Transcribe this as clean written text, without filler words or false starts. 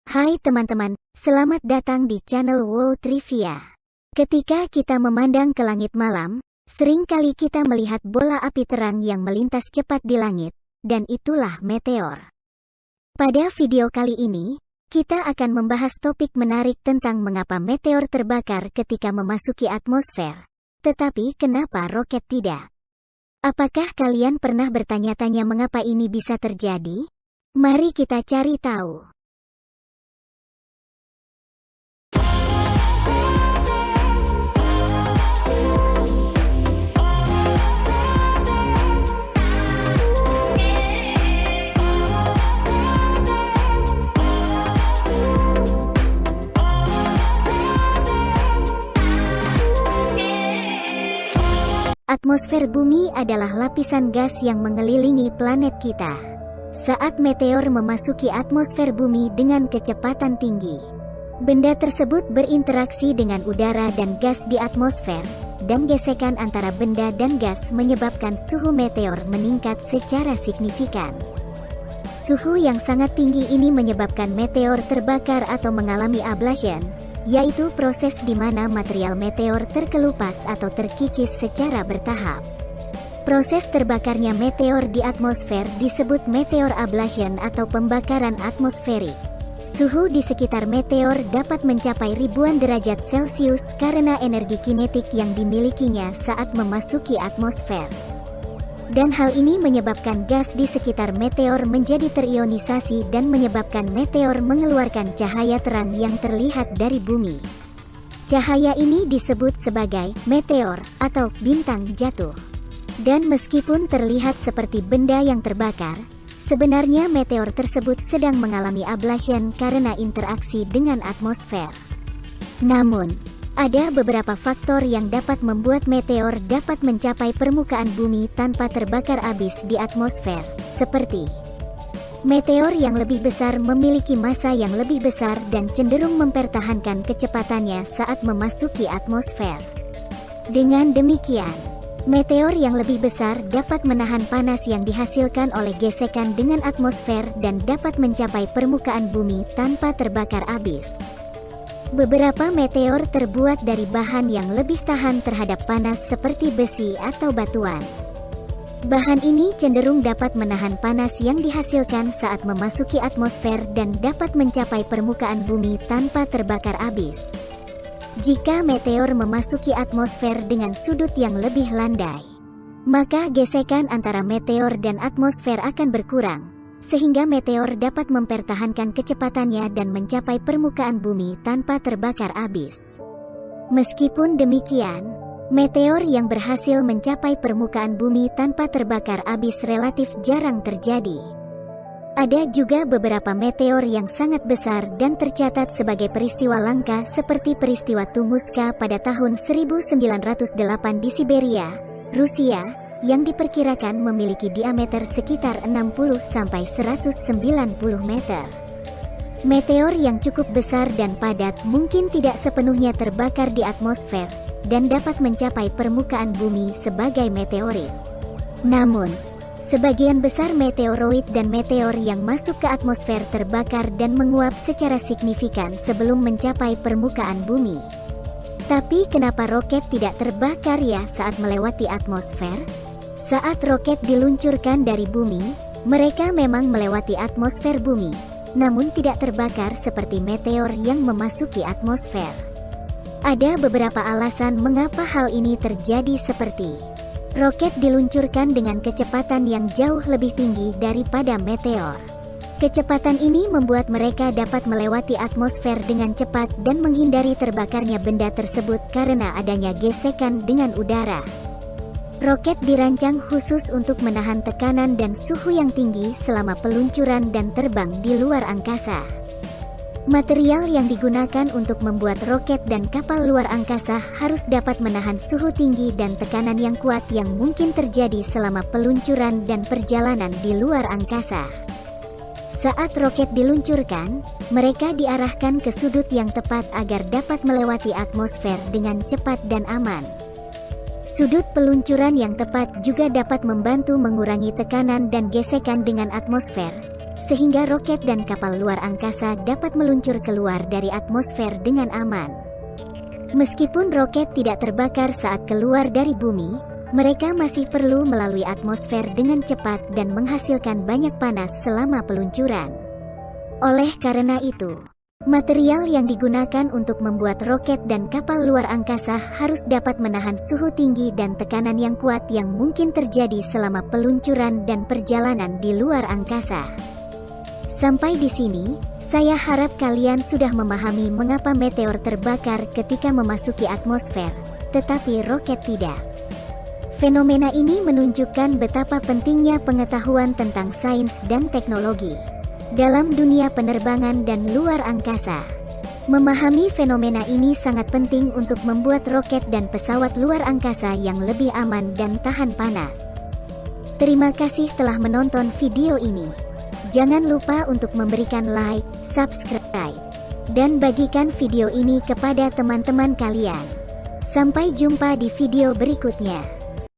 Hai teman-teman, selamat datang di channel Wow Trivia. Ketika kita memandang ke langit malam, seringkali kita melihat bola api terang yang melintas cepat di langit, dan itulah meteor. Pada video kali ini, kita akan membahas topik menarik tentang mengapa meteor terbakar ketika memasuki atmosfer. Tetapi kenapa roket tidak? Apakah kalian pernah bertanya-tanya mengapa ini bisa terjadi? Mari kita cari tahu. Atmosfer bumi adalah lapisan gas yang mengelilingi planet kita. Saat meteor memasuki atmosfer bumi dengan kecepatan tinggi, benda tersebut berinteraksi dengan udara dan gas di atmosfer, dan gesekan antara benda dan gas menyebabkan suhu meteor meningkat secara signifikan. Suhu yang sangat tinggi ini menyebabkan meteor terbakar atau mengalami ablation, yaitu proses di mana material meteor terkelupas atau terkikis secara bertahap. Proses terbakarnya meteor di atmosfer disebut meteor ablation atau pembakaran atmosferik. Suhu di sekitar meteor dapat mencapai ribuan derajat Celcius karena energi kinetik yang dimilikinya saat memasuki atmosfer. Dan hal ini menyebabkan gas di sekitar meteor menjadi terionisasi dan menyebabkan meteor mengeluarkan cahaya terang yang terlihat dari bumi. Cahaya ini disebut sebagai meteor atau bintang jatuh. Dan meskipun terlihat seperti benda yang terbakar, sebenarnya meteor tersebut sedang mengalami ablation karena interaksi dengan atmosfer. Namun, ada beberapa faktor yang dapat membuat meteor dapat mencapai permukaan bumi tanpa terbakar habis di atmosfer, seperti meteor yang lebih besar memiliki massa yang lebih besar dan cenderung mempertahankan kecepatannya saat memasuki atmosfer. Dengan demikian, meteor yang lebih besar dapat menahan panas yang dihasilkan oleh gesekan dengan atmosfer dan dapat mencapai permukaan bumi tanpa terbakar habis. Beberapa meteor terbuat dari bahan yang lebih tahan terhadap panas seperti besi atau batuan. Bahan ini cenderung dapat menahan panas yang dihasilkan saat memasuki atmosfer dan dapat mencapai permukaan bumi tanpa terbakar habis. Jika meteor memasuki atmosfer dengan sudut yang lebih landai, maka gesekan antara meteor dan atmosfer akan berkurang, sehingga meteor dapat mempertahankan kecepatannya dan mencapai permukaan bumi tanpa terbakar habis. Meskipun demikian, meteor yang berhasil mencapai permukaan bumi tanpa terbakar habis relatif jarang terjadi. Ada juga beberapa meteor yang sangat besar dan tercatat sebagai peristiwa langka seperti peristiwa Tunguska pada tahun 1908 di Siberia, Rusia, yang diperkirakan memiliki diameter sekitar 60–190 meter. Meteor yang cukup besar dan padat mungkin tidak sepenuhnya terbakar di atmosfer, dan dapat mencapai permukaan bumi sebagai meteorit. Namun, sebagian besar meteoroid dan meteor yang masuk ke atmosfer terbakar dan menguap secara signifikan sebelum mencapai permukaan bumi. Tapi kenapa roket tidak terbakar ya saat melewati atmosfer? Saat roket diluncurkan dari bumi, mereka memang melewati atmosfer bumi, namun tidak terbakar seperti meteor yang memasuki atmosfer. Ada beberapa alasan mengapa hal ini terjadi seperti roket diluncurkan dengan kecepatan yang jauh lebih tinggi daripada meteor. Kecepatan ini membuat mereka dapat melewati atmosfer dengan cepat dan menghindari terbakarnya benda tersebut karena adanya gesekan dengan udara. Roket dirancang khusus untuk menahan tekanan dan suhu yang tinggi selama peluncuran dan terbang di luar angkasa. Material yang digunakan untuk membuat roket dan kapal luar angkasa harus dapat menahan suhu tinggi dan tekanan yang kuat yang mungkin terjadi selama peluncuran dan perjalanan di luar angkasa. Saat roket diluncurkan, mereka diarahkan ke sudut yang tepat agar dapat melewati atmosfer dengan cepat dan aman. Sudut peluncuran yang tepat juga dapat membantu mengurangi tekanan dan gesekan dengan atmosfer, sehingga roket dan kapal luar angkasa dapat meluncur keluar dari atmosfer dengan aman. Meskipun roket tidak terbakar saat keluar dari bumi, mereka masih perlu melalui atmosfer dengan cepat dan menghasilkan banyak panas selama peluncuran. Oleh karena itu, material yang digunakan untuk membuat roket dan kapal luar angkasa harus dapat menahan suhu tinggi dan tekanan yang kuat yang mungkin terjadi selama peluncuran dan perjalanan di luar angkasa. Sampai di sini, saya harap kalian sudah memahami mengapa meteor terbakar ketika memasuki atmosfer, tetapi roket tidak. Fenomena ini menunjukkan betapa pentingnya pengetahuan tentang sains dan teknologi dalam dunia penerbangan dan luar angkasa. Memahami fenomena ini sangat penting untuk membuat roket dan pesawat luar angkasa yang lebih aman dan tahan panas. Terima kasih telah menonton video ini. Jangan lupa untuk memberikan like, subscribe, dan bagikan video ini kepada teman-teman kalian. Sampai jumpa di video berikutnya.